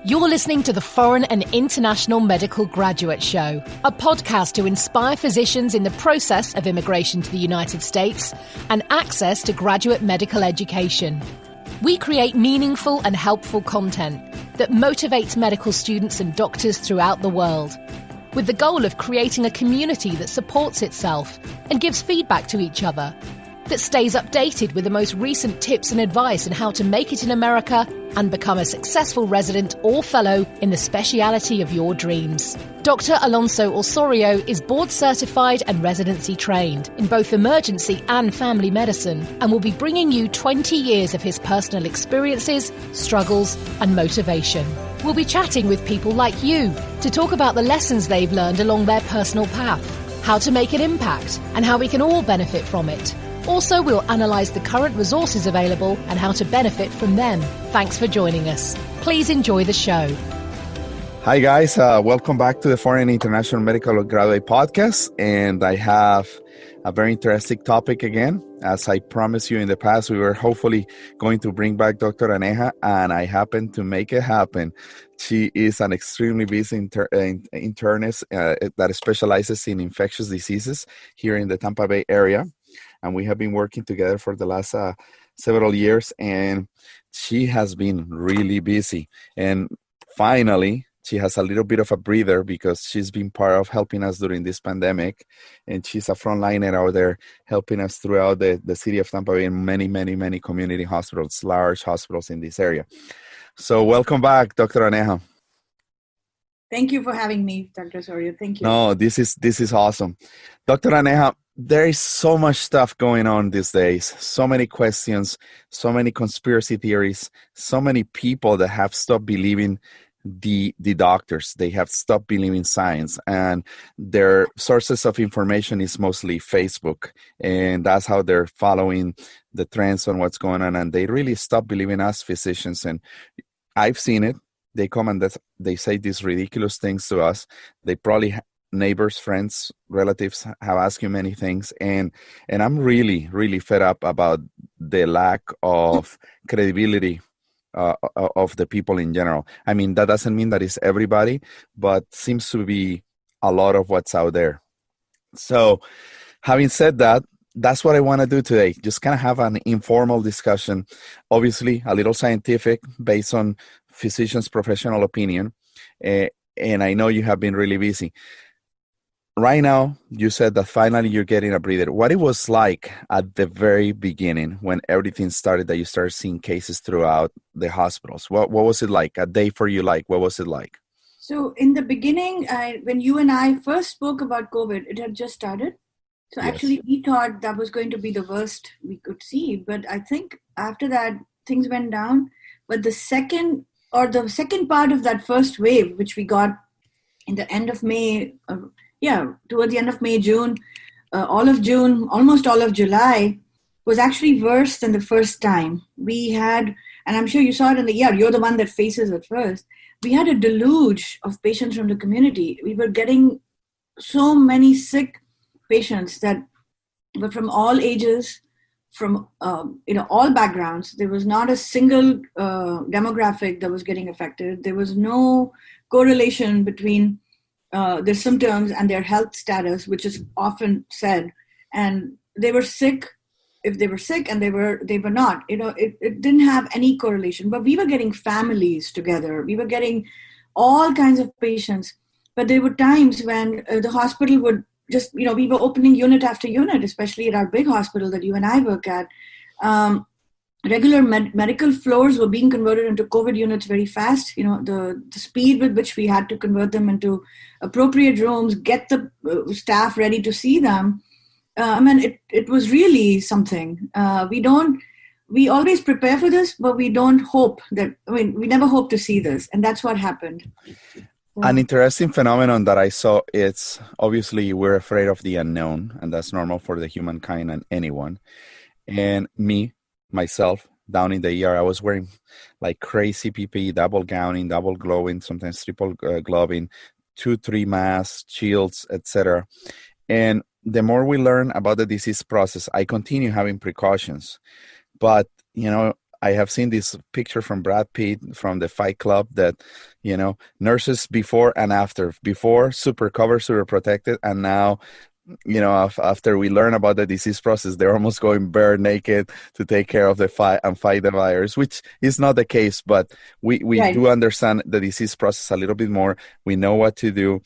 You're listening to the Foreign and International Medical Graduate Show, a podcast to inspire physicians in the process of immigration to the United States and access to graduate medical education. We create meaningful and helpful content that motivates medical students and doctors throughout the world, with the goal of creating a community that supports itself and gives feedback to each other, that stays updated with the most recent tips and advice on how to make it in America and become a successful resident or fellow in the speciality of your dreams. Dr. Alonso Osorio is board certified and residency trained in both emergency and family medicine and will be bringing you 20 years of his personal experiences, struggles, and motivation. We'll be chatting with people like you to talk about the lessons they've learned along their personal path, how to make an impact, and how we can all benefit from it. Also, we'll analyse the current resources available and how to benefit from them. Thanks for joining us. Please enjoy the show. Hi, guys. Welcome back to the Foreign and International Medical Graduate Podcast. And I have a very interesting topic again. As I promised you in the past, we were hopefully going to bring back Dr. Aneja, and I happened to make it happen. She is an extremely busy internist that specializes in infectious diseases here in the Tampa Bay area. And we have been working together for the last several years, and she has been really busy. And finally, she has a little bit of a breather because she's been part of helping us during this pandemic. And she's a frontliner out there helping us throughout the city of Tampa Bay and many community hospitals, large hospitals in this area. So welcome back, Dr. Aneja. Thank you for having me, Dr. Osorio. Thank you. No, this is awesome. Dr. Aneja, there is so much stuff going on these days, so many questions, so many conspiracy theories, so many people that have stopped believing the doctors. They have stopped believing science, and their sources of information is mostly Facebook, and that's how they're following the trends on what's going on, and they really stop believing us physicians. And I've seen it. They come and they say these ridiculous things to us. They probably neighbors, friends, relatives have asked you many things, and I'm really fed up about the lack of credibility of the people in general. I mean, that doesn't mean that it's everybody, but seems to be a lot of what's out there. So having said that, that's what I want to do today. Just kind of have an informal discussion, obviously a little scientific based on physicians' professional opinion. And I know you have been really busy. Right now, you said that finally you're getting a breather. What it was like at the very beginning when everything started, that you started seeing cases throughout the hospitals? What was it like? A day for you, what was it like? So in the beginning, when you and I first spoke about COVID, it had just started. So yes. Actually, we thought that was going to be the worst we could see. But I think after that, things went down. But the second part of that first wave, which we got in the end of May, towards the end of May, June, all of June, almost all of July, was actually worse than the first time. We had, and I'm sure you saw it you're the one that faces it first. We had a deluge of patients from the community. We were getting so many sick patients that were from all ages, from all backgrounds. There was not a single demographic that was getting affected. There was no correlation between their symptoms and their health status, which is often said. And they were sick if they were sick, and they were not. It didn't have any correlation. But we were getting families together. We were getting all kinds of patients. But there were times when the hospital would just, we were opening unit after unit, especially at our big hospital that you and I work at. Regular medical floors were being converted into COVID units very fast. The speed with which we had to convert them into appropriate rooms, get the staff ready to see them. It was really something. We always prepare for this, but we don't hope we never hope to see this. And that's what happened. An interesting phenomenon that I saw, it's obviously we're afraid of the unknown, and that's normal for the humankind and anyone. And myself, down in the ER, I was wearing like crazy PPE, double gowning, double glowing, sometimes triple gloving, 2-3 masks, shields, etc. And the more we learn about the disease process, I continue having precautions. But, I have seen this picture from Brad Pitt from the Fight Club that, nurses before and after. Before, super covered, super protected, and now, after we learn about the disease process, they're almost going bare naked to take care of the fight the virus, which is not the case. But we Right. do understand the disease process a little bit more. We know what to do.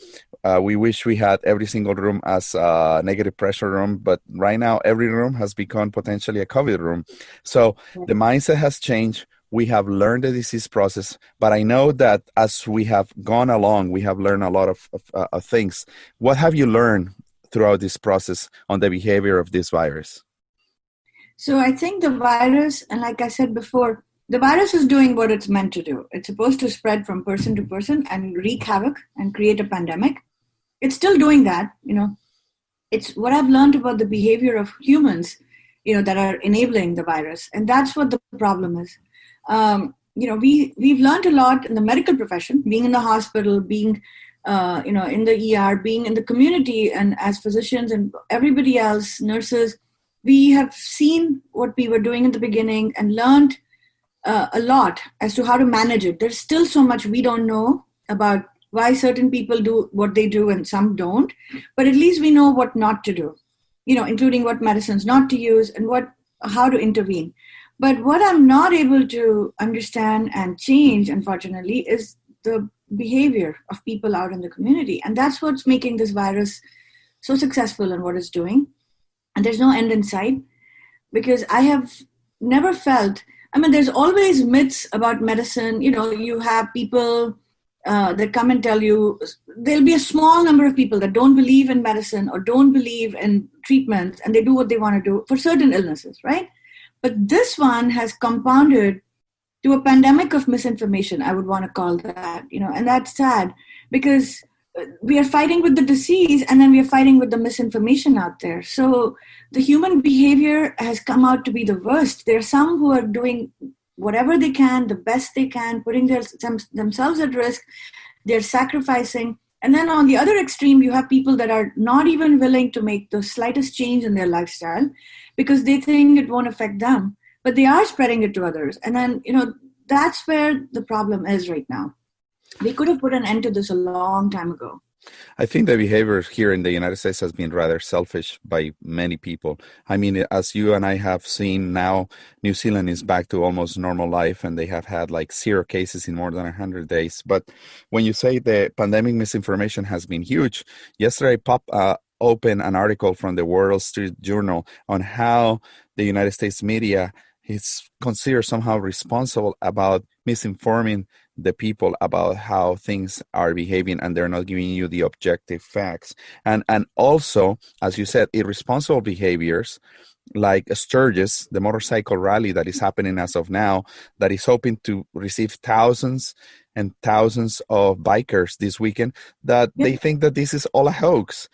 We wish we had every single room as a negative pressure room, but right now every room has become potentially a COVID room. So the mindset has changed. We have learned the disease process, but I know that as we have gone along, we have learned a lot of things. What have you learned throughout this process on the behavior of this virus? So I think the virus, and like I said before, the virus is doing what it's meant to do. It's supposed to spread from person to person and wreak havoc and create a pandemic. It's still doing that, It's what I've learned about the behavior of humans, that are enabling the virus. And that's what the problem is. We've learned a lot in the medical profession, being in the hospital, being in the ER, being in the community, and as physicians and everybody else, nurses, we have seen what we were doing in the beginning and learned a lot as to how to manage it. There's still so much we don't know about why certain people do what they do and some don't, but at least we know what not to do, including what medicines not to use and how to intervene. But what I'm not able to understand and change, unfortunately, is the behavior of people out in the community. And that's what's making this virus so successful in what it's doing. And there's no end in sight, because I have never felt, there's always myths about medicine. You have people that come and tell you, there'll be a small number of people that don't believe in medicine or don't believe in treatments, and they do what they want to do for certain illnesses, right? But this one has compounded to a pandemic of misinformation, I would want to call that, and that's sad, because we are fighting with the disease and then we are fighting with the misinformation out there. So the human behavior has come out to be the worst. There are some who are doing whatever they can, the best they can, putting themselves at risk. They're sacrificing. And then on the other extreme, you have people that are not even willing to make the slightest change in their lifestyle because they think it won't affect them, but they are spreading it to others. And then, that's where the problem is right now. We could have put an end to this a long time ago. I think the behavior here in the United States has been rather selfish by many people. As you and I have seen now, New Zealand is back to almost normal life, and they have had like 0 cases in more than 100 days. But when you say the pandemic misinformation has been huge, yesterday I popped open an article from the Wall Street Journal on how the United States media is considered somehow responsible about misinforming the people about how things are behaving, and they're not giving you the objective facts. And also, as you said, irresponsible behaviors like Sturgis, the motorcycle rally that is happening as of now, that is hoping to receive thousands and thousands of bikers this weekend, that they think that this is all a hoax.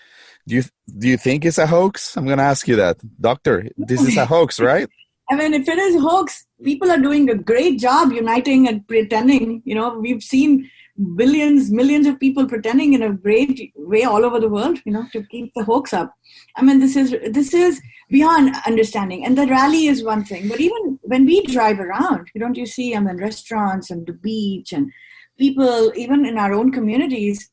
Do you think it's a hoax? I'm going to ask you that. Doctor, this is a hoax, right? If it is a hoax, people are doing a great job uniting and pretending. We've seen millions of people pretending in a great way all over the world, to keep the hoax up. This is beyond understanding. And the rally is one thing, but even when we drive around, don't you see, restaurants and the beach, and people, even in our own communities,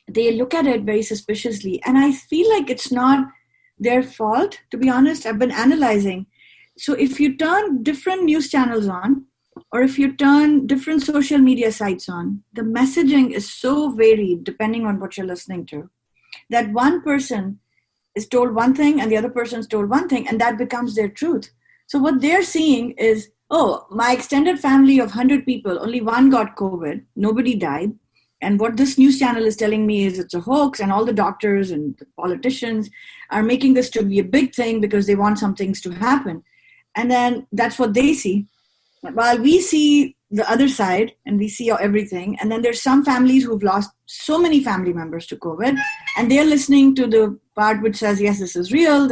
they look at it very suspiciously. And I feel like it's not their fault, to be honest. I've been analyzing. So if you turn different news channels on, or if you turn different social media sites on, the messaging is so varied depending on what you're listening to, that one person is told one thing and the other person is told one thing, and that becomes their truth. So what they're seeing is, my extended family of 100 people, only one got COVID, nobody died. And what this news channel is telling me is it's a hoax, and all the doctors and the politicians are making this to be a big thing because they want some things to happen. And then that's what they see. While we see the other side and we see everything. And then there's some families who've lost so many family members to COVID, and they're listening to the part which says, yes, this is real,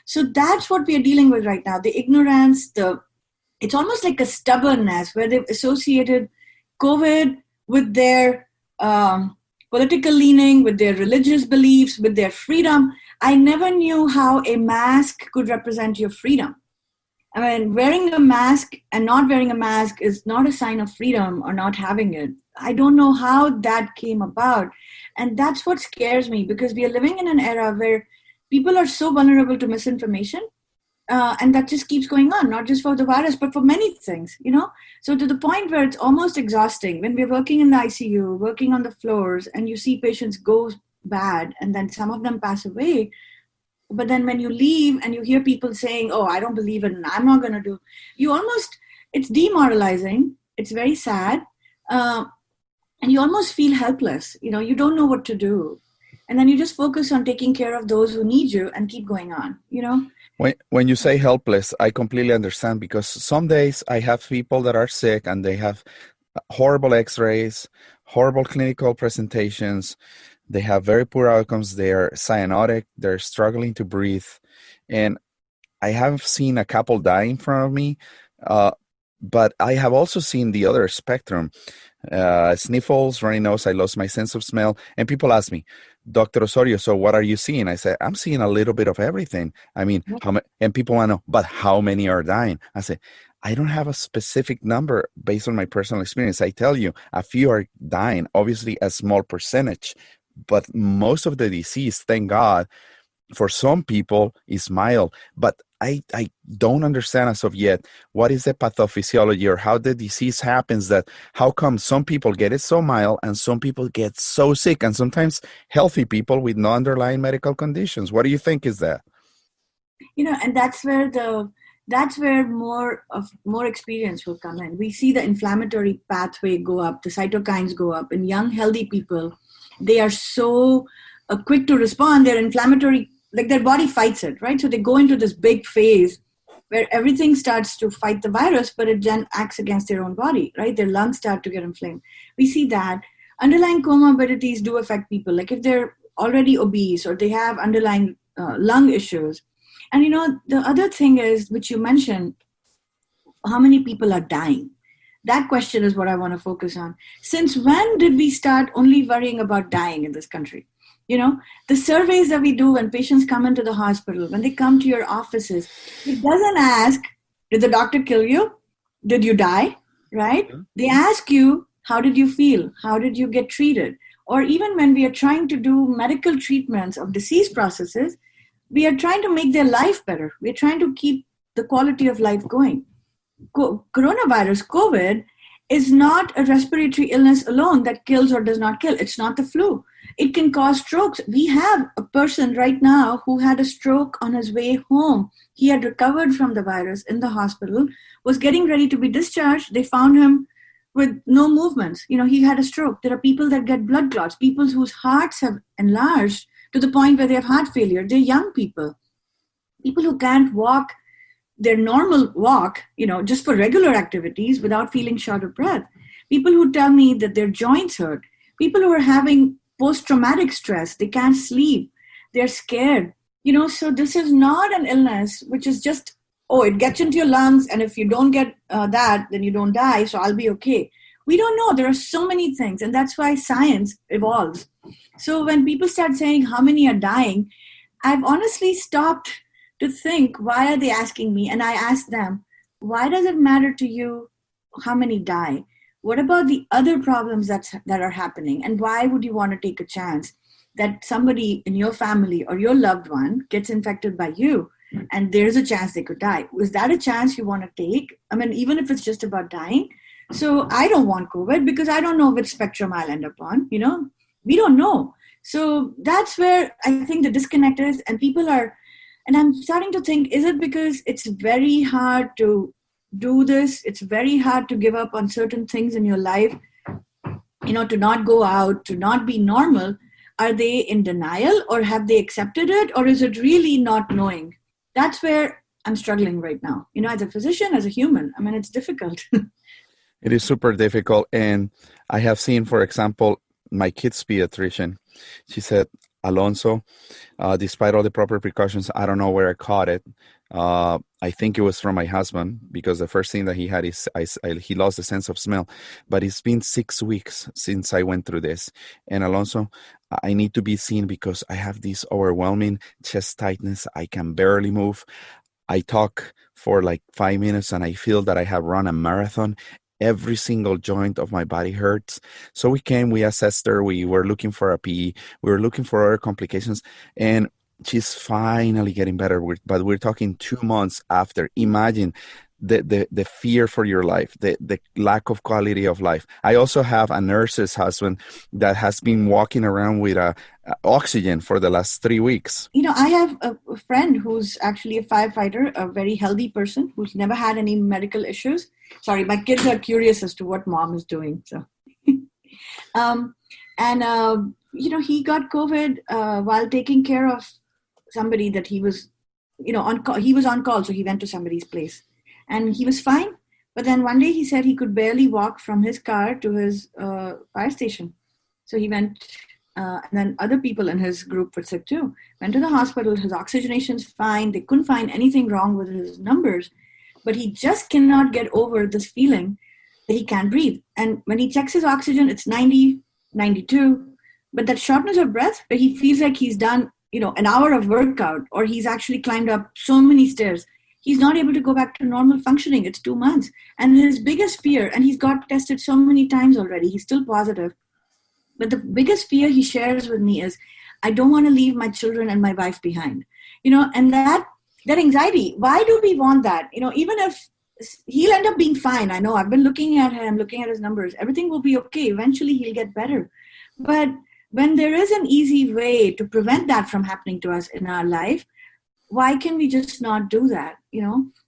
So that's what we are dealing with right now. The ignorance, it's almost like a stubbornness where they've associated COVID with their political leaning, with their religious beliefs, with their freedom. I never knew how a mask could represent your freedom. I mean, wearing a mask and not wearing a mask is not a sign of freedom or not having it. I don't know how that came about. And that's what scares me, because we are living in an era where people are so vulnerable to misinformation. And that just keeps going on, not just for the virus, but for many things, So to the point where it's almost exhausting when we're working in the ICU, working on the floors, and you see patients go bad, and then some of them pass away. But then when you leave and you hear people saying, oh, I don't believe it and I'm not going to do, it's demoralizing. It's very sad. And you almost feel helpless. You don't know what to do. And then you just focus on taking care of those who need you and keep going on, When you say helpless, I completely understand, because some days I have people that are sick and they have horrible x-rays, horrible clinical presentations. They have very poor outcomes. They're cyanotic. They're struggling to breathe. And I have seen a couple die in front of me, but I have also seen the other spectrum. Sniffles, runny nose, I lost my sense of smell. And people ask me, Dr. Osorio, so what are you seeing? I say, I'm seeing a little bit of everything. I mean, and people want to know, but how many are dying? I say, I don't have a specific number based on my personal experience. I tell you, a few are dying, obviously a small percentage, but most of the disease, thank God, for some people is mild. But I don't understand as of yet what is the pathophysiology or how the disease happens, that how come some people get it so mild and some people get so sick, and sometimes healthy people with no underlying medical conditions. What do you think is that? And that's where more experience will come in. We see the inflammatory pathway go up, the cytokines go up in young healthy people. They are so quick to respond. They're inflammatory, like their body fights it, right? So they go into this big phase where everything starts to fight the virus, but it then acts against their own body, right? Their lungs start to get inflamed. We see that. Underlying comorbidities do affect people, like if they're already obese or they have underlying lung issues. And the other thing is, which you mentioned, how many people are dying? That question is what I want to focus on. Since when did we start only worrying about dying in this country? The surveys that we do when patients come into the hospital, when they come to your offices, it doesn't ask, did the doctor kill you? Did you die? Right? Mm-hmm. They ask you, how did you feel? How did you get treated? Or even when we are trying to do medical treatments of disease processes, we are trying to make their life better. We're trying to keep the quality of life going. Coronavirus, COVID, is not a respiratory illness alone that kills or does not kill. It's not the flu. It can cause strokes. We have a person right now who had a stroke on his way home. He had recovered from the virus in the hospital, was getting ready to be discharged. They found him with no movements. He had a stroke. There are people that get blood clots, people whose hearts have enlarged to the point where they have heart failure. They're young people who can't walk their normal walk, just for regular activities without feeling short of breath. People who tell me that their joints hurt. People who are having post-traumatic stress. They can't sleep. They're scared. So this is not an illness which is just, it gets into your lungs, and if you don't get that, then you don't die, so I'll be okay. We don't know. There are so many things, and that's why science evolves. So when people start saying how many are dying, I've honestly stopped to think, why are they asking me? And I ask them, why does it matter to you how many die? What about the other problems that are happening? And why would you want to take a chance that somebody in your family or your loved one gets infected by you, and there's a chance they could die? Was that a chance you want to take? I mean, even if it's just about dying. So I don't want COVID because I don't know which spectrum I'll end up on. We don't know. So that's where I think the disconnect is, and people are. And I'm starting to think, is it because it's very hard to do this? It's very hard to give up on certain things in your life, to not go out, to not be normal. Are they in denial, or have they accepted it? Or is it really not knowing? That's where I'm struggling right now. As a physician, as a human, I mean, it's difficult. It is super difficult. And I have seen, for example, my kid's pediatrician, she said, Alonso, despite all the proper precautions, I don't know where I caught it. I think it was from my husband, because the first thing that he had is he lost the sense of smell. But it's been 6 weeks since I went through this. And Alonso, I need to be seen because I have this overwhelming chest tightness. I can barely move. I talk for like 5 minutes and I feel that I have run a marathon. Every single joint of my body hurts. So we assessed her. We were looking for a PE. We were looking for other complications. And she's finally getting better. But we're talking 2 months after. Imagine the fear for your life, the lack of quality of life. I also have a nurse's husband that has been walking around with oxygen for the last 3 weeks. I have a friend who's actually a firefighter, a very healthy person who's never had any medical issues. Sorry, my kids are curious as to what mom is doing. So, he got COVID while taking care of somebody that he was, on call. He was on call, so he went to somebody's place. And he was fine. But then one day he said he could barely walk from his car to his fire station. So he went, and then other people in his group were sick too. Went to the hospital. His oxygenation's fine. They couldn't find anything wrong with his numbers. But he just cannot get over this feeling that he can't breathe. And when he checks his oxygen, it's 90, 92. But that shortness of breath, where he feels like he's done, an hour of workout, or he's actually climbed up so many stairs. He's not able to go back to normal functioning. It's 2 months. And his biggest fear, and he's got tested so many times already, he's still positive. But the biggest fear he shares with me is, I don't want to leave my children and my wife behind. And that anxiety, why do we want that? Even if he'll end up being fine. I know, I've been looking at him, looking at his numbers. Everything will be okay. Eventually he'll get better. But when there is an easy way to prevent that from happening to us in our life, why can we just not do that?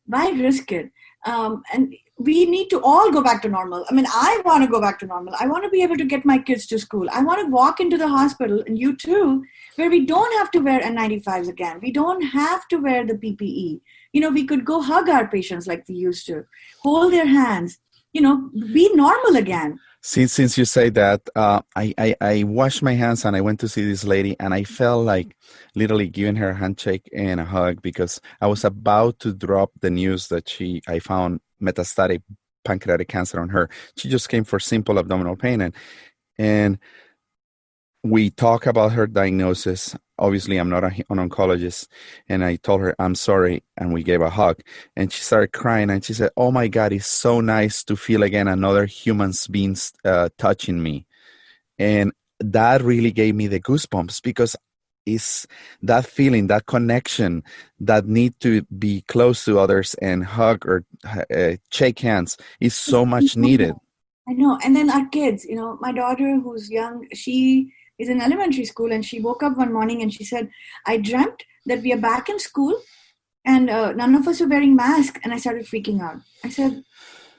Why risk it? And we need to all go back to normal. I mean, I want to go back to normal. I want to be able to get my kids to school. I want to walk into the hospital, and you too, where we don't have to wear N95s again. We don't have to wear the PPE. We could go hug our patients like we used to, hold their hands, be normal again. Since you say that, I washed my hands and I went to see this lady, and I felt like literally giving her a handshake and a hug, because I was about to drop the news that I found metastatic pancreatic cancer on her. She just came for simple abdominal pain, and we talk about her diagnosis. Obviously, I'm not an oncologist. And I told her, I'm sorry. And we gave a hug. And she started crying. And she said, oh, my God, it's so nice to feel again another human being touching me. And that really gave me the goosebumps, because it's that feeling, that connection, that need to be close to others and hug or shake hands is so much needed. I know. And then our kids, my daughter who's young, she is in elementary school, and she woke up one morning and she said, I dreamt that we are back in school and none of us are wearing masks. And I started freaking out. I said,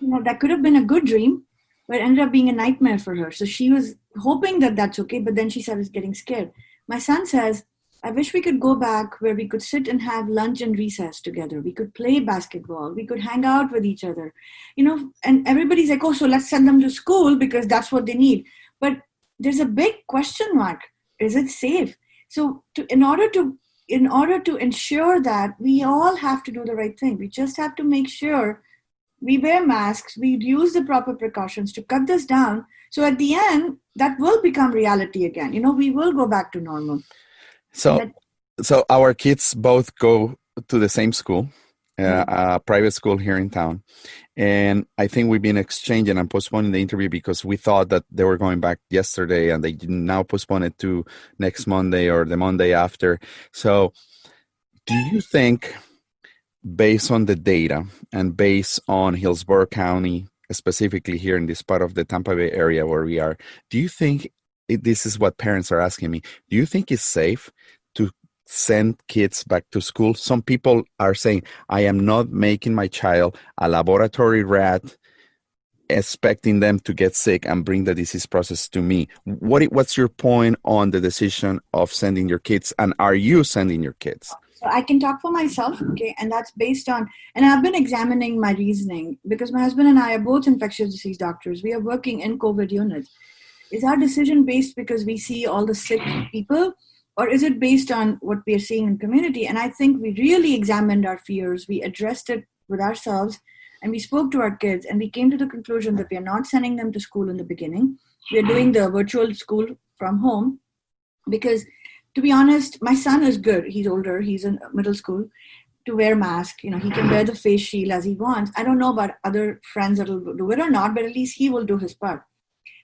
that could have been a good dream, but it ended up being a nightmare for her. So she was hoping that that's okay, but then she started getting scared. My son says, I wish we could go back where we could sit and have lunch and recess together. We could play basketball. We could hang out with each other, and everybody's like, oh, so let's send them to school because that's what they need. But there's a big question mark. Is it safe? So in order to ensure that, we all have to do the right thing. We just have to make sure we wear masks, we use the proper precautions to cut this down. So at the end, that will become reality again. We will go back to normal. So our kids both go to the same school, a private school here in town. And I think we've been exchanging and postponing the interview because we thought that they were going back yesterday, and they now postpone it to next Monday or the Monday after. So do you think, based on the data and based on Hillsborough County, specifically here in this part of the Tampa Bay area where we are, do you think, this is what parents are asking me, do you think it's safe to send kids back to school? Some people are saying, I am not making my child a laboratory rat, expecting them to get sick and bring the disease process to me. What's your point on the decision of sending your kids, and are you sending your kids? So I can talk for myself, okay, and that's based on, and I've been examining my reasoning because my husband and I are both infectious disease doctors. We are working in COVID units. Is our decision based because we see all the sick people, or is it based on what we are seeing in community? And I think we really examined our fears. We addressed it with ourselves, and we spoke to our kids, and we came to the conclusion that we are not sending them to school in the beginning. We are doing the virtual school from home because, to be honest, my son is good. He's older. He's in middle school. to wear mask. He can wear the face shield as he wants. I don't know about other friends that will do it or not, but at least he will do his part.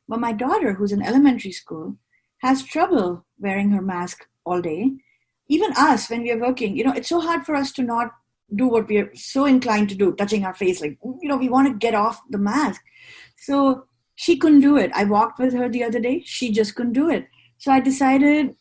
But my daughter, who's in elementary school, has trouble wearing her mask all day. Even us, when we are working, it's so hard for us to not do what we are so inclined to do, touching our face. Like, we want to get off the mask. So she couldn't do it. I walked with her the other day. She just couldn't do it. So I decided,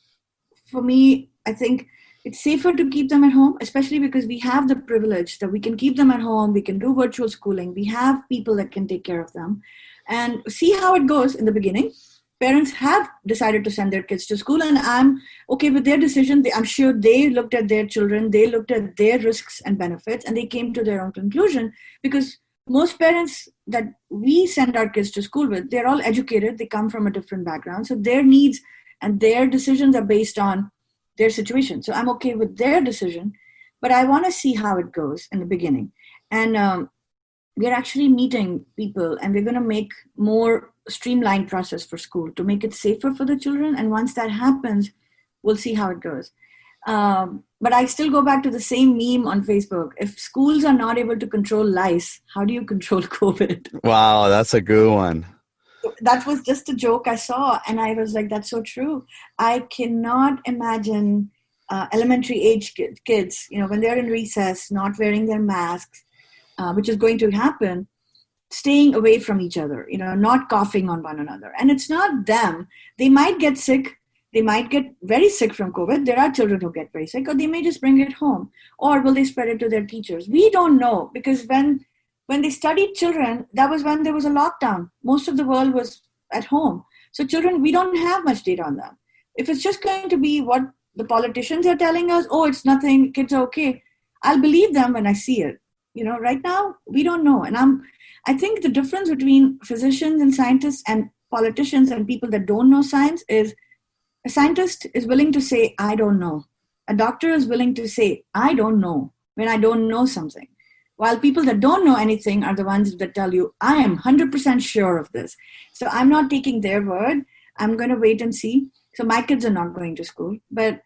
for me, I think it's safer to keep them at home, especially because we have the privilege that we can keep them at home. We can do virtual schooling. We have people that can take care of them and see how it goes in the beginning. Parents have decided to send their kids to school, and I'm okay with their decision. I'm sure they looked at their children, they looked at their risks and benefits, and they came to their own conclusion, because most parents that we send our kids to school with, they're all educated, they come from a different background. So their needs and their decisions are based on their situation. So I'm okay with their decision, but I want to see how it goes in the beginning. And we're actually meeting people, and we're going to make more streamlined process for school to make it safer for the children. And once that happens, we'll see how it goes. But I still go back to the same meme on Facebook. If schools are not able to control lice, how do you control COVID? Wow, that's a good one. That was just a joke I saw, and I was like, that's so true. I cannot imagine elementary age kids, when they're in recess, not wearing their masks, which is going to happen, staying away from each other, not coughing on one another. And it's not them. They might get sick. They might get very sick from COVID. There are children who get very sick, or they may just bring it home. Or will they spread it to their teachers? We don't know, because when they studied children, that was when there was a lockdown. Most of the world was at home. So children, we don't have much data on them. If it's just going to be what the politicians are telling us, oh, it's nothing, kids are okay, I'll believe them when I see it. Right now, we don't know. And I think the difference between physicians and scientists and politicians and people that don't know science is, a scientist is willing to say, I don't know. A doctor is willing to say, I don't know, when I don't know something. While people that don't know anything are the ones that tell you, I am 100% sure of this. So I'm not taking their word. I'm going to wait and see. So my kids are not going to school. But,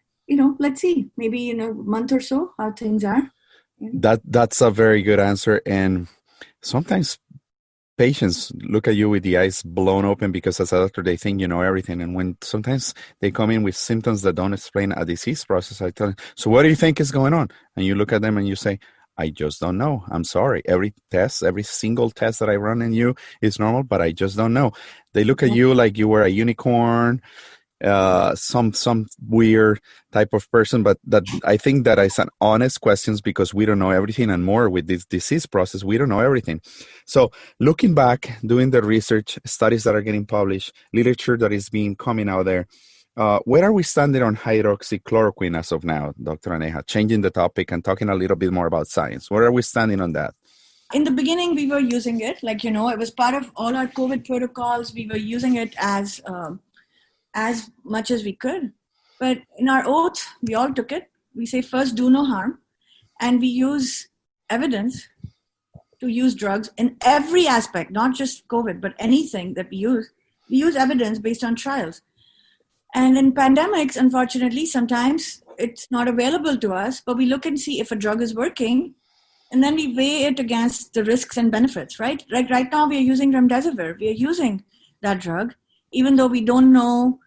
let's see. Maybe in a month or so, how things are. That's a very good answer. And sometimes patients look at you with the eyes blown open, because as a doctor, they think you know everything. And when sometimes they come in with symptoms that don't explain a disease process, I tell them, so what do you think is going on? And you look at them and you say, I just don't know. I'm sorry. Every single test that I run in you is normal, but I just don't know. They look at you like you were a unicorn, some weird type of person, but that I think that is an honest questions, because we don't know everything, and more with this disease process, we don't know everything. So looking back, doing the research, studies that are getting published, literature that is being coming out there, where are we standing on hydroxychloroquine as of now, Dr. Aneha? Changing the topic and talking a little bit more about science. Where are we standing on that? In the beginning, we were using it, it was part of all our COVID protocols. We were using it as much as we could. But in our oath, we all took it. We say, first, do no harm. And we use evidence to use drugs in every aspect, not just COVID, but anything that we use. We use evidence based on trials. And in pandemics, unfortunately, sometimes it's not available to us, but we look and see if a drug is working, and then we weigh it against the risks and benefits, right? Like right now, we are using remdesivir. We are using that drug, even though we don't know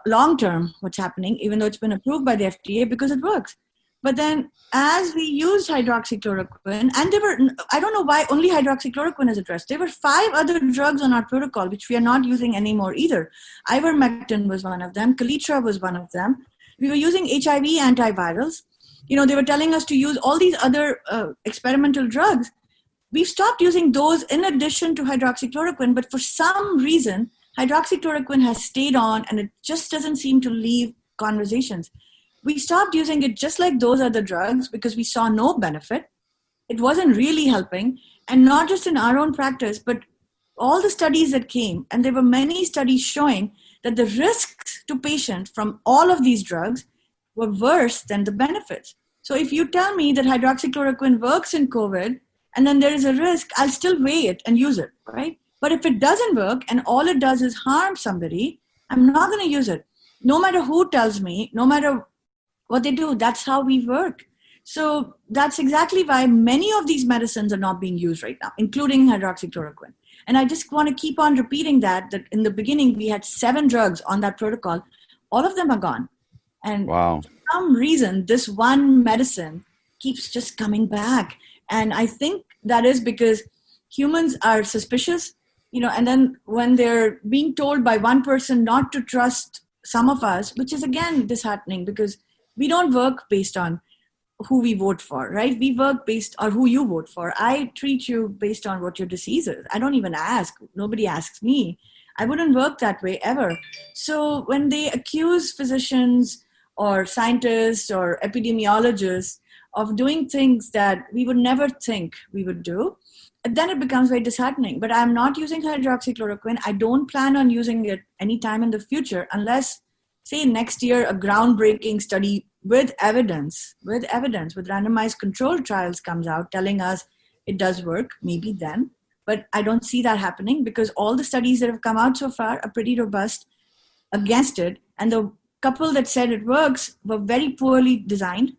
long-term what's happening, even though it's been approved by the FDA, because it works. But then as we used hydroxychloroquine, and I don't know why only hydroxychloroquine is addressed. There were 5 other drugs on our protocol, which we are not using anymore either. Ivermectin was one of them. Kaletra was one of them. We were using HIV antivirals. They were telling us to use all these other experimental drugs. We've stopped using those in addition to hydroxychloroquine, but for some reason, hydroxychloroquine has stayed on, and it just doesn't seem to leave conversations. We stopped using it just like those other drugs because we saw no benefit. It wasn't really helping, and not just in our own practice, but all the studies that came, and there were many studies showing that the risks to patients from all of these drugs were worse than the benefits. So if you tell me that hydroxychloroquine works in COVID, and then there is a risk, I'll still weigh it and use it, right? But if it doesn't work and all it does is harm somebody, I'm not going to use it. No matter who tells me, no matter what they do, that's how we work. So that's exactly why many of these medicines are not being used right now, including hydroxychloroquine. And I just want to keep on repeating that in the beginning, we had 7 drugs on that protocol. All of them are gone. And Wow. for some reason, this one medicine keeps just coming back. And I think that is because humans are suspicious, and then when they're being told by one person not to trust some of us, which is again disheartening because we don't work based on who we vote for, right? We work based on who you vote for. I treat you based on what your disease is. I don't even ask. Nobody asks me. I wouldn't work that way ever. So when they accuse physicians or scientists or epidemiologists of doing things that we would never think we would do, then it becomes very disheartening. But I'm not using hydroxychloroquine. I don't plan on using it anytime in the future unless, say, next year, a groundbreaking study with evidence, with randomized controlled trials comes out telling us it does work, maybe then. But I don't see that happening because all the studies that have come out so far are pretty robust against it. And the couple that said it works were very poorly designed.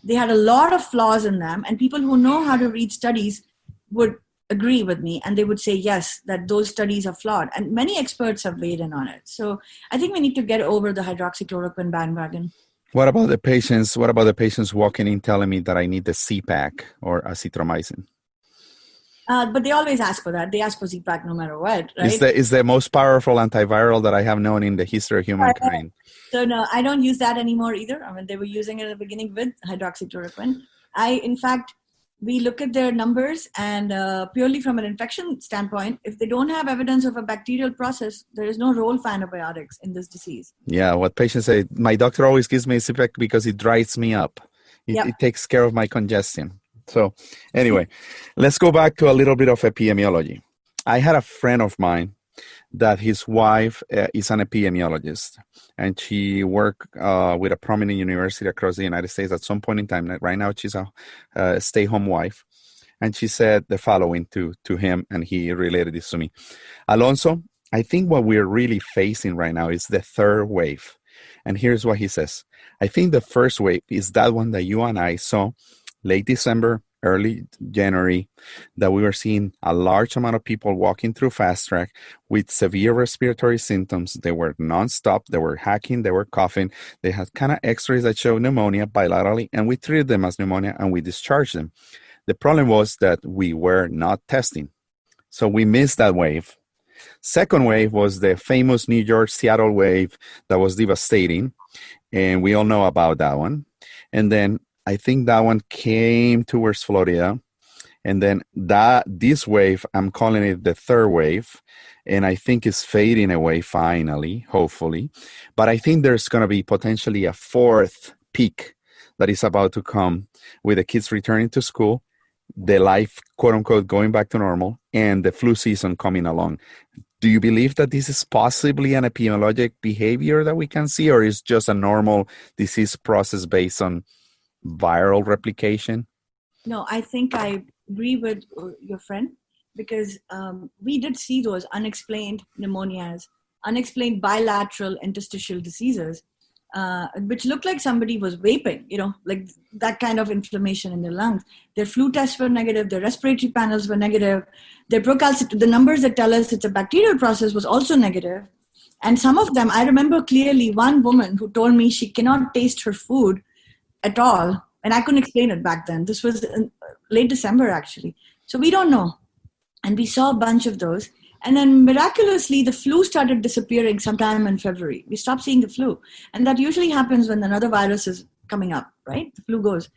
They had a lot of flaws in them, and people who know how to read studies would agree with me, and they would say, yes, that those studies are flawed. And many experts have weighed in on it. So I think we need to get over the hydroxychloroquine bandwagon. What about the patients? What about the patients walking in telling me that I need the CPAC or azithromycin? But they always ask for that. They ask for Z-Pak no matter what, right? Is the most powerful antiviral that I have known in the history of humankind. So no, I don't use that anymore either. I mean, they were using it at the beginning with hydroxychloroquine. In fact, we look at their numbers and purely from an infection standpoint, if they don't have evidence of a bacterial process, there is no role for antibiotics in this disease. Yeah, what patients say, my doctor always gives me CPAC because it dries me up. It takes care of my congestion. So anyway, let's go back to a little bit of epidemiology. I had a friend of mine that his wife is an epidemiologist, and she worked with a prominent university across the United States at some point in time. Right now, she's a stay-home wife. And she said the following to him, and he related this to me. Alonso, I think what we're really facing right now is the third wave. And here's what he says. I think the first wave is that one that you and I saw late December, early January, that we were seeing a large amount of people walking through Fast Track with severe respiratory symptoms. They were nonstop. They were hacking. They were coughing. They had kind of x-rays that showed pneumonia bilaterally, and we treated them as pneumonia and we discharged them. The problem was that we were not testing. So we missed that wave. Second wave was the famous New York, Seattle wave that was devastating. And we all know about that one. And then I think that one came towards Florida. And then this wave, I'm calling it the third wave. And I think it's fading away finally, hopefully. But I think there's going to be potentially a fourth peak that is about to come with the kids returning to school, the life, quote unquote, going back to normal, and the flu season coming along. Do you believe that this is possibly an epidemiologic behavior that we can see, or is just a normal disease process based on viral replication? No, I think I agree with your friend because we did see those unexplained pneumonias, unexplained bilateral interstitial diseases, which looked like somebody was vaping, like that kind of inflammation in their lungs. Their flu tests were negative. Their respiratory panels were negative. Their the numbers that tell us it's a bacterial process was also negative. And some of them, I remember clearly one woman who told me she cannot taste her food at all. And I couldn't explain it back then. This was in late December, actually. So we don't know. And we saw a bunch of those. And then miraculously, the flu started disappearing sometime in February. We stopped seeing the flu. And that usually happens when another virus is coming up, right? The flu goes.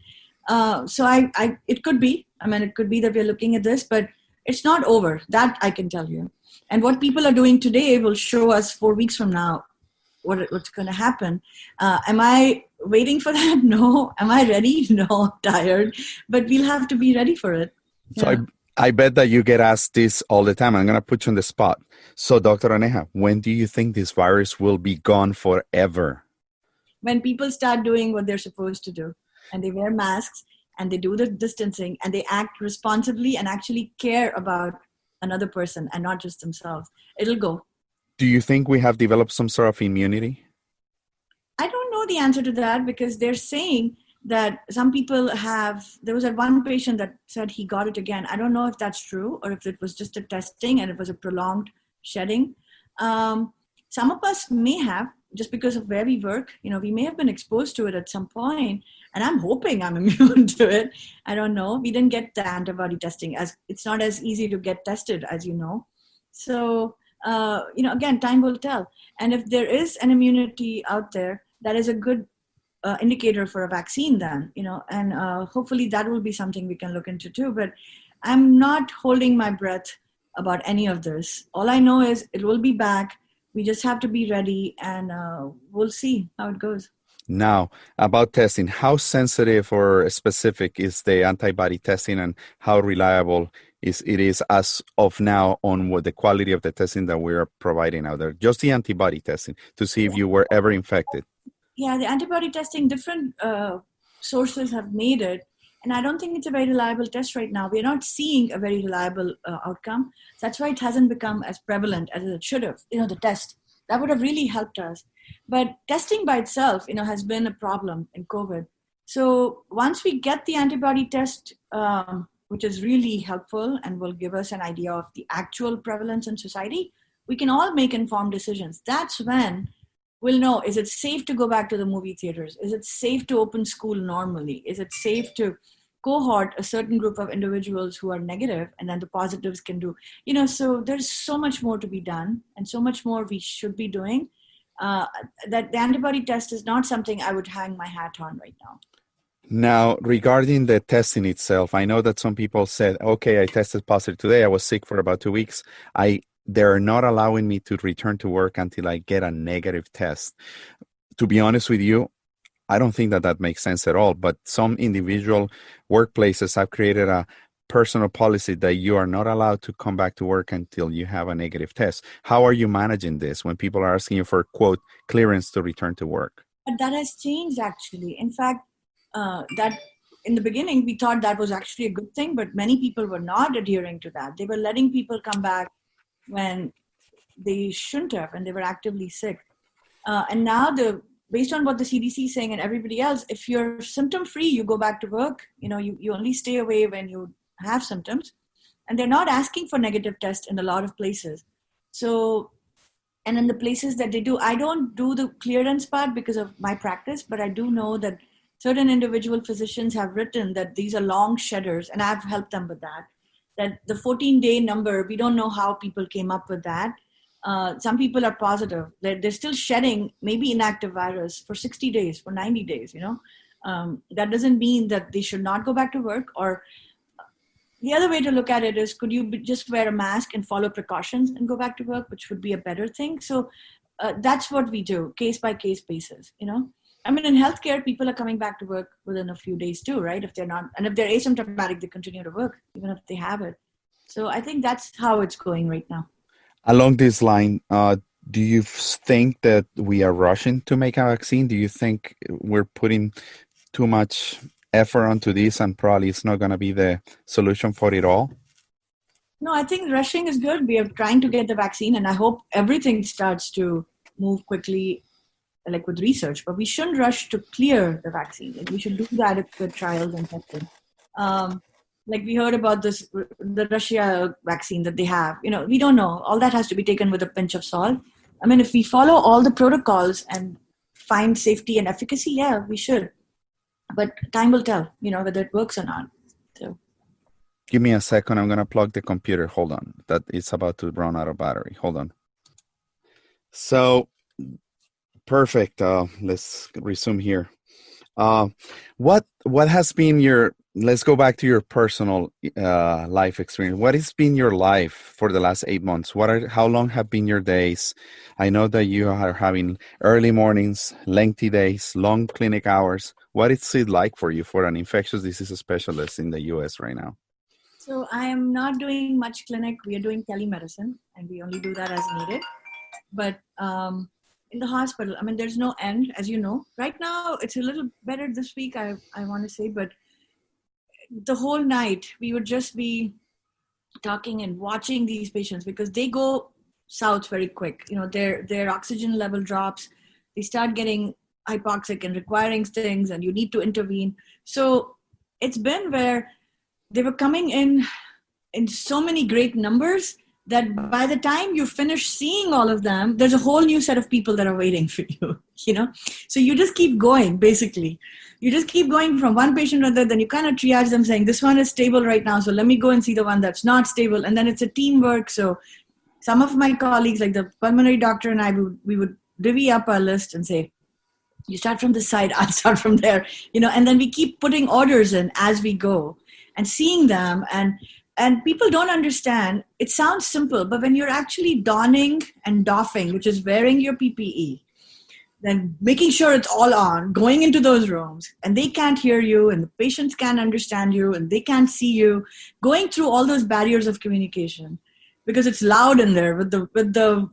So it could be. It could be that we're looking at this, but it's not over. That I can tell you. And what people are doing today will show us 4 weeks from now what's going to happen. Am I waiting for that? No. Am I ready? No, I'm tired. But we'll have to be ready for it. Yeah. So I bet that you get asked this all the time. I'm going to put you on the spot. So, Dr. Aneja, when do you think this virus will be gone forever? When people start doing what they're supposed to do, and they wear masks, and they do the distancing, and they act responsibly and actually care about another person and not just themselves, it'll go. Do you think we have developed some sort of immunity? I don't know the answer to that because they're saying that some people there was one patient that said he got it again. I don't know if that's true or if it was just a testing and it was a prolonged shedding. Some of us may have, just because of where we work, we may have been exposed to it at some point, and I'm hoping I'm immune to it. I don't know. We didn't get the antibody testing, as it's not as easy to get tested, as you know. So, again, time will tell. And if there is an immunity out there, that is a good indicator for a vaccine then, and hopefully that will be something we can look into too. But I'm not holding my breath about any of this. All I know is it will be back. We just have to be ready, and we'll see how it goes. Now, about testing, how sensitive or specific is the antibody testing, and how reliable it is as of now on what the quality of the testing that we are providing out there? Just the antibody testing to see if you were ever infected. Yeah, the antibody testing, different sources have made it. And I don't think it's a very reliable test right now. We're not seeing a very reliable outcome. That's why it hasn't become as prevalent as it should have. The test, that would have really helped us. But testing by itself, has been a problem in COVID. So once we get the antibody test, which is really helpful and will give us an idea of the actual prevalence in society, we can all make informed decisions. That's when we'll know, is it safe to go back to the movie theaters? Is it safe to open school normally? Is it safe to cohort a certain group of individuals who are negative, and then the positives can do, so there's so much more to be done and so much more we should be doing. That the antibody test is not something I would hang my hat on right now. Now, regarding the testing itself, I know that some people said, okay, I tested positive today. I was sick for about 2 weeks. They're not allowing me to return to work until I get a negative test. To be honest with you, I don't think that makes sense at all. But some individual workplaces have created a personal policy that you are not allowed to come back to work until you have a negative test. How are you managing this when people are asking you for, quote, clearance to return to work? But that has changed, actually. In fact, that in the beginning, we thought that was actually a good thing, but many people were not adhering to that. They were letting people come back when they shouldn't have, and they were actively sick. And now, based on what the CDC is saying and everybody else, if you're symptom-free, you go back to work. You only stay away when you have symptoms. And they're not asking for negative tests in a lot of places. So, and in the places that they do, I don't do the clearance part because of my practice, but I do know that certain individual physicians have written that these are long shedders, and I've helped them with that. That the 14-day number, we don't know how people came up with that. Some people are positive. They're still shedding maybe inactive virus for 60 days, for 90 days, That doesn't mean that they should not go back to work. Or the other way to look at it is, could you just wear a mask and follow precautions and go back to work, which would be a better thing. So that's what we do, case by case basis, I mean, in healthcare, people are coming back to work within a few days too, right? If they're not, and if they're asymptomatic, they continue to work, even if they have it. So I think that's how it's going right now. Along this line, do you think that we are rushing to make a vaccine? Do you think we're putting too much effort onto this and probably it's not going to be the solution for it all? No, I think rushing is good. We are trying to get the vaccine, and I hope everything starts to move quickly, like with research, but we shouldn't rush to clear the vaccine. We should do the adequate trials and testing. Like we heard about the Russia vaccine that they have, we don't know. All that has to be taken with a pinch of salt. I mean, if we follow all the protocols and find safety and efficacy, yeah, we should. But time will tell, whether it works or not. So, give me a second. I'm going to plug the computer. Hold on. That it's about to run out of battery. Hold on. So, perfect. Let's resume here. What has been let's go back to your personal life experience. What has been your life for the last 8 months? How long have been your days? I know that you are having early mornings, lengthy days, long clinic hours. What is it like for you for an infectious disease specialist in the US right now? So I am not doing much clinic. We are doing telemedicine, and we only do that as needed. But in the hospital, I mean, there's no end, as you know. Right now, it's a little better this week, I want to say, but the whole night, we would just be talking and watching these patients because they go south very quick. Their oxygen level drops. They start getting hypoxic and requiring things, and you need to intervene. So it's been where they were coming in so many great numbers that by the time you finish seeing all of them, there's a whole new set of people that are waiting for you, you know? So you just keep going, basically. You just keep going from one patient to another, then you kind of triage them saying, this one is stable right now, so let me go and see the one that's not stable. And then it's a teamwork. So some of my colleagues, like the pulmonary doctor and I, we would divvy up our list and say, you start from this side, I'll start from there, you know, and then we keep putting orders in as we go and seeing them. And people don't understand, it sounds simple, but when you're actually donning and doffing, which is wearing your PPE, then making sure it's all on, going into those rooms, and they can't hear you, and the patients can't understand you, and they can't see you, going through all those barriers of communication, because it's loud in there with the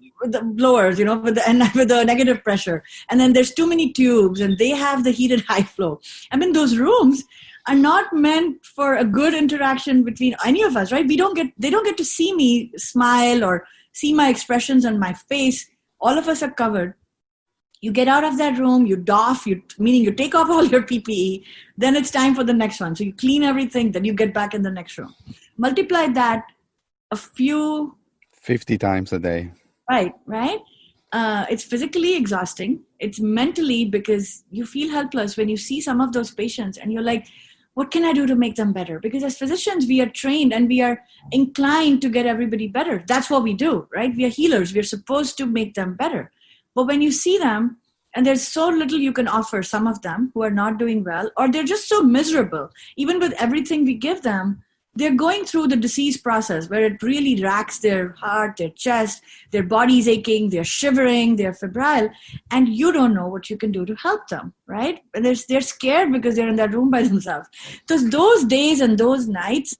blowers, you know, with the negative pressure. And then there's too many tubes, and they have the heated high flow. I mean, those rooms are not meant for a good interaction between any of us, right? They don't get to see me smile or see my expressions on my face. All of us are covered. You get out of that room, you doff, meaning you take off all your PPE, then it's time for the next one. So you clean everything, then you get back in the next room. Multiply that 50 times a day. Right. It's physically exhausting. It's mentally, because you feel helpless when you see some of those patients and you're like, what can I do to make them better? Because as physicians, we are trained and we are inclined to get everybody better. That's what we do, right? We are healers. We're supposed to make them better. But when you see them, and there's so little you can offer some of them who are not doing well, or they're just so miserable, even with everything we give them, they're going through the disease process where it really racks their heart, their chest, their body's aching, they're shivering, they're febrile, and you don't know what you can do to help them, right? And they're scared because they're in that room by themselves. Those days and those nights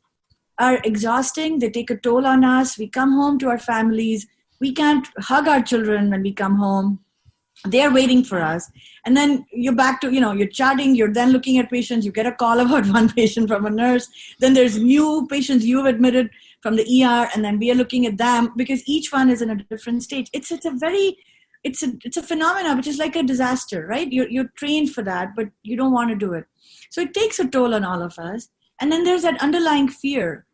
are exhausting. They take a toll on us. We come home to our families. We can't hug our children when we come home. They're waiting for us. And then you're back to, you're chatting, you're then looking at patients, you get a call about one patient from a nurse, then there's new patients you've admitted from the ER, and then we are looking at them because each one is in a different stage. It's a phenomenon which is like a disaster, right? You're trained for that, but you don't want to do it. So it takes a toll on all of us. And then there's that underlying fear.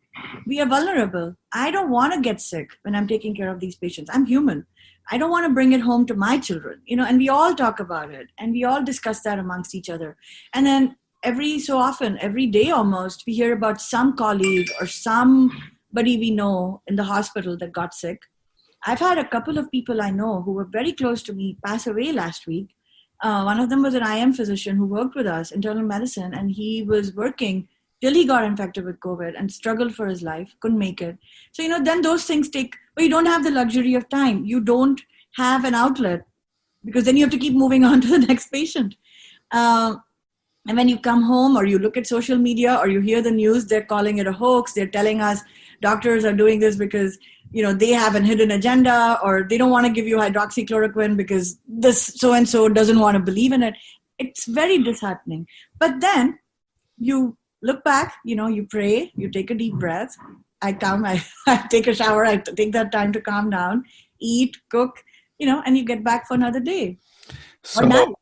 We are vulnerable. I don't want to get sick when I'm taking care of these patients. I'm human. I don't want to bring it home to my children, and we all talk about it and we all discuss that amongst each other. And then every so often, every day almost, we hear about some colleague or somebody we know in the hospital that got sick. I've had a couple of people I know who were very close to me pass away last week. One of them was an IM physician who worked with us, internal medicine, and he was working till he got infected with COVID and struggled for his life, couldn't make it. So, then those things but you don't have the luxury of time. You don't have an outlet because then you have to keep moving on to the next patient. And when you come home or you look at social media or you hear the news, they're calling it a hoax. They're telling us doctors are doing this because, they have a hidden agenda, or they don't want to give you hydroxychloroquine because this so-and-so doesn't want to believe in it. It's very disheartening. But then you look back, you pray, you take a deep breath. I take a shower, I take that time to calm down, eat, cook, and you get back for another day. So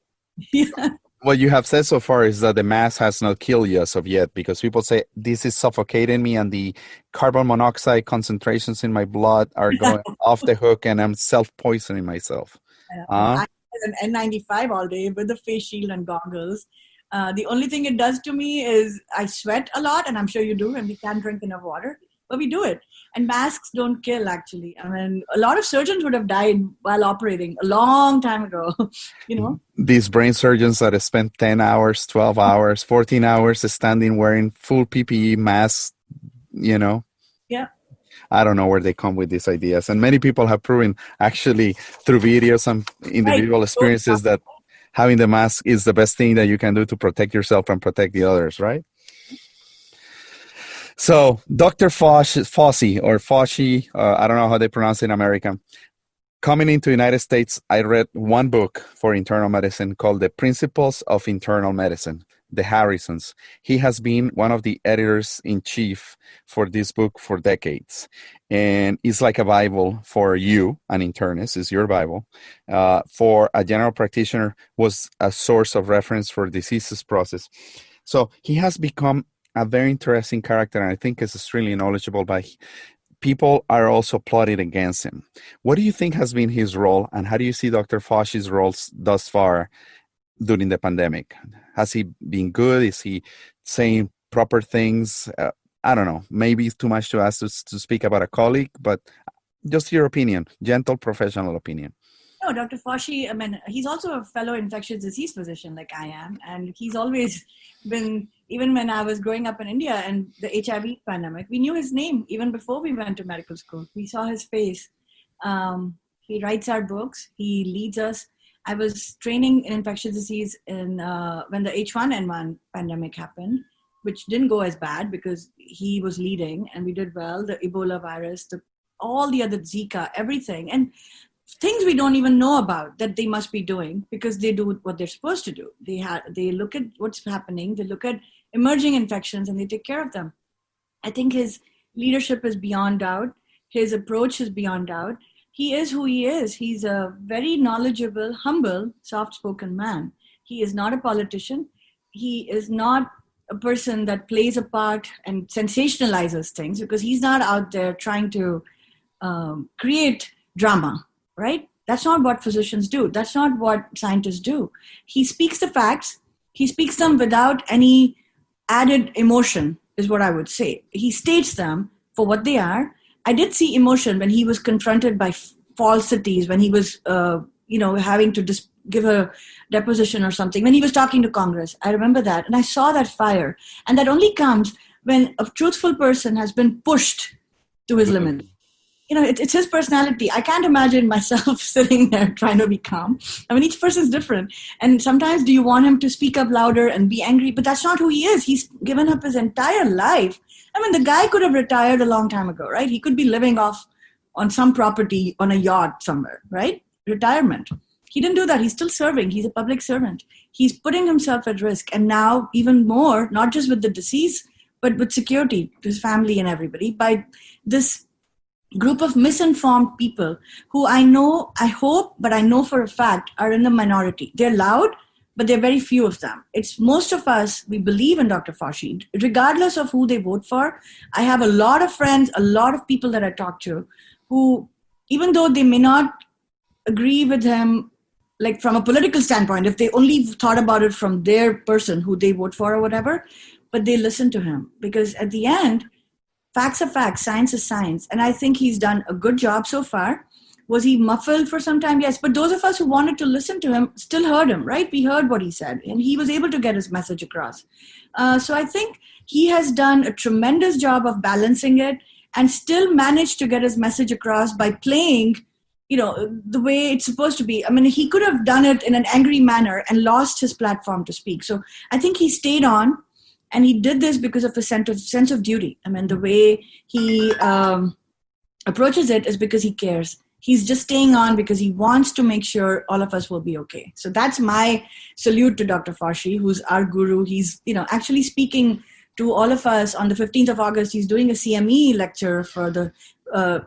what you have said so far is that the mask has not killed you as of yet, because people say this is suffocating me and the carbon monoxide concentrations in my blood are going off the hook and I'm self-poisoning myself. I have an N95 all day with the face shield and goggles. The only thing it does to me is I sweat a lot, and I'm sure you do, and we can't drink enough water, but we do it. And masks don't kill, actually. I mean, a lot of surgeons would have died while operating a long time ago, These brain surgeons that have spent 10 hours, 12 hours, 14 hours standing wearing full PPE masks, Yeah. I don't know where they come with these ideas. And many people have proven, actually, through videos and individual experiences that having the mask is the best thing that you can do to protect yourself and protect the others, right? So Dr. Fauci, I don't know how they pronounce it in America, coming into the United States, I read one book for internal medicine called The Principles of Internal Medicine. the Harrisons. He has been one of the editors-in-chief for this book for decades. And it's like a Bible for you, an internist, it's your Bible. For a general practitioner, was a source of reference for diseases process. So he has become a very interesting character, and I think is extremely knowledgeable, but people are also plotting against him. What do you think has been his role, and how do you see Dr. Fauci's roles thus far during the pandemic? Has he been good? Is he saying proper things? I don't know. Maybe it's too much to ask to speak about a colleague, but just your opinion, gentle professional opinion. No, Dr. Fauci, I mean, he's also a fellow infectious disease physician like I am. And he's always been, even when I was growing up in India and the HIV pandemic, we knew his name even before we went to medical school. We saw his face. He writes our books. He leads us. I was training in infectious disease when the H1N1 pandemic happened, which didn't go as bad because he was leading and we did well. The Ebola virus, all the other Zika, everything. And things we don't even know about that they must be doing because they do what they're supposed to do. They look at what's happening, they look at emerging infections, and they take care of them. I think his leadership is beyond doubt. His approach is beyond doubt. He is who he is. He's a very knowledgeable, humble, soft-spoken man. He is not a politician. He is not a person that plays a part and sensationalizes things because he's not out there trying to create drama. Right? That's not what physicians do. That's not what scientists do. He speaks the facts. He speaks them without any added emotion, is what I would say. He states them for what they are. I did see emotion when he was confronted by falsities, when he was, having to give a deposition or something, when he was talking to Congress. I remember that. And I saw that fire. And that only comes when a truthful person has been pushed to his limit. It's his personality. I can't imagine myself sitting there trying to be calm. I mean, each person's different. And sometimes do you want him to speak up louder and be angry? But that's not who he is. He's given up his entire life. I mean, the guy could have retired a long time ago, right? He could be living off on some property on a yacht somewhere, right? Retirement. He didn't do that. He's still serving. He's a public servant. He's putting himself at risk. And now even more, not just with the disease, but with security to his family and everybody by this group of misinformed people who I hope, but I know for a fact are in the minority. They're loud, but there are very few of them. It's most of us, we believe in Dr. Fauci, regardless of who they vote for. I have a lot of friends, a lot of people that I talk to who, even though they may not agree with him, like from a political standpoint, if they only thought about it from their person who they vote for or whatever, but they listen to him because at the end, facts are facts, science is science. And I think he's done a good job so far. Was he muffled for some time? Yes. But those of us who wanted to listen to him still heard him, right? We heard what he said. And he was able to get his message across. So I think he has done a tremendous job of balancing it and still managed to get his message across by playing, the way it's supposed to be. I mean, he could have done it in an angry manner and lost his platform to speak. So I think he stayed on. And he did this because of a sense of duty. I mean, the way he approaches it is because he cares. He's just staying on because he wants to make sure all of us will be okay. So that's my salute to Dr. Fauci, who's our guru. He's, actually speaking to all of us on the 15th of August. He's doing a CME lecture for the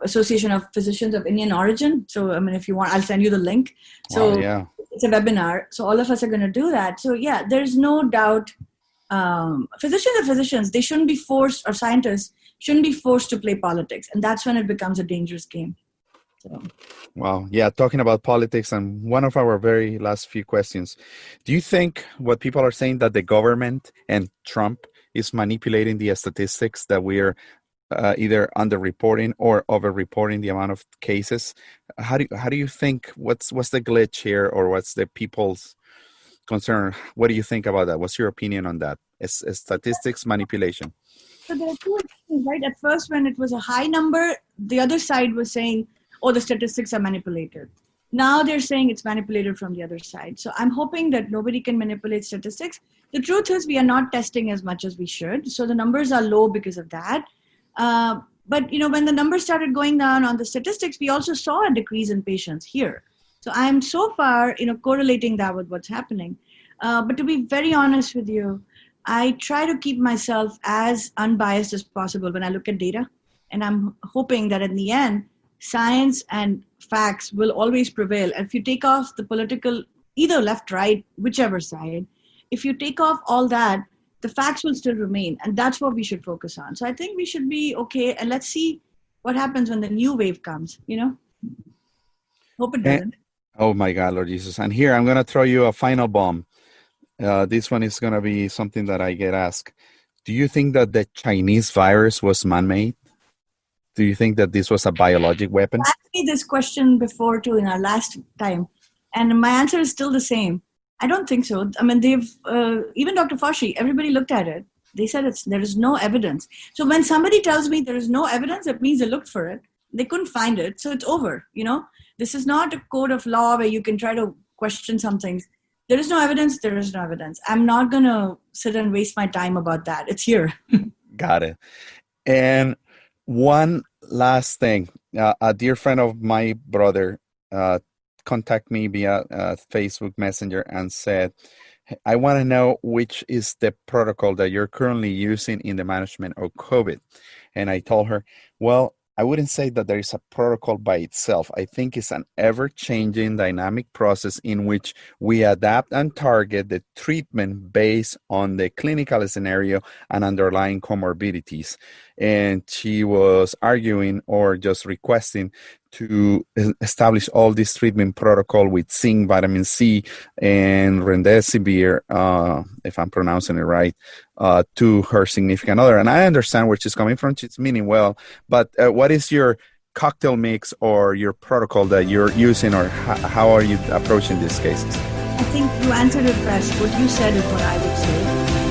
Association of Physicians of Indian Origin. So, I mean, if you want, I'll send you the link. So wow, yeah. It's a webinar. So all of us are going to do that. So yeah, there's no doubt. Physicians are physicians. They shouldn't be forced, or scientists shouldn't be forced to play politics. And that's when it becomes a dangerous game. So. Wow. Yeah. Talking about politics, and one of our very last few questions. Do you think what people are saying that the government and Trump is manipulating the statistics, that we're either underreporting or overreporting the amount of cases? How do you think, what's the glitch here, or what's the people's concern? What do you think about that? What's your opinion on that? Is statistics manipulation? So there are two things, right? At first, when it was a high number, the other side was saying, oh, the statistics are manipulated. Now they're saying it's manipulated from the other side. So I'm hoping that nobody can manipulate statistics. The truth is we are not testing as much as we should. So the numbers are low because of that. But, when the numbers started going down on the statistics, we also saw a decrease in patients here. So I'm so far, correlating that with what's happening. But to be very honest with you, I try to keep myself as unbiased as possible when I look at data. And I'm hoping that in the end, science and facts will always prevail. And if you take off the political, either left, right, whichever side, if you take off all that, the facts will still remain. And that's what we should focus on. So I think we should be okay. And let's see what happens when the new wave comes, Hope it doesn't. Oh my God, Lord Jesus. And here, I'm going to throw you a final bomb. This one is going to be something that I get asked. Do you think that the Chinese virus was man-made? Do you think that this was a biologic weapon? I asked me this question before too in our last time. And my answer is still the same. I don't think so. I mean, even Dr. Fauci, everybody looked at it. They said there is no evidence. So when somebody tells me there is no evidence, it means they looked for it. They couldn't find it. So it's over, This is not a code of law where you can try to question some things. There is no evidence. There is no evidence. I'm not going to sit and waste my time about that. It's here. Got it. And one last thing. A dear friend of my brother contacted me via Facebook Messenger and said, I want to know which is the protocol that you're currently using in the management of COVID. And I told her, well, I wouldn't say that there is a protocol by itself. I think it's an ever-changing dynamic process in which we adapt and target the treatment based on the clinical scenario and underlying comorbidities. And she was arguing or just requesting to establish all this treatment protocol with zinc, vitamin C, and remdesivir, if I'm pronouncing it right, to her significant other. And I understand where she's coming from. She's meaning well. But what is your cocktail mix or your protocol that you're using, or how are you approaching these cases? I think you answered it best. What you said is what I would say.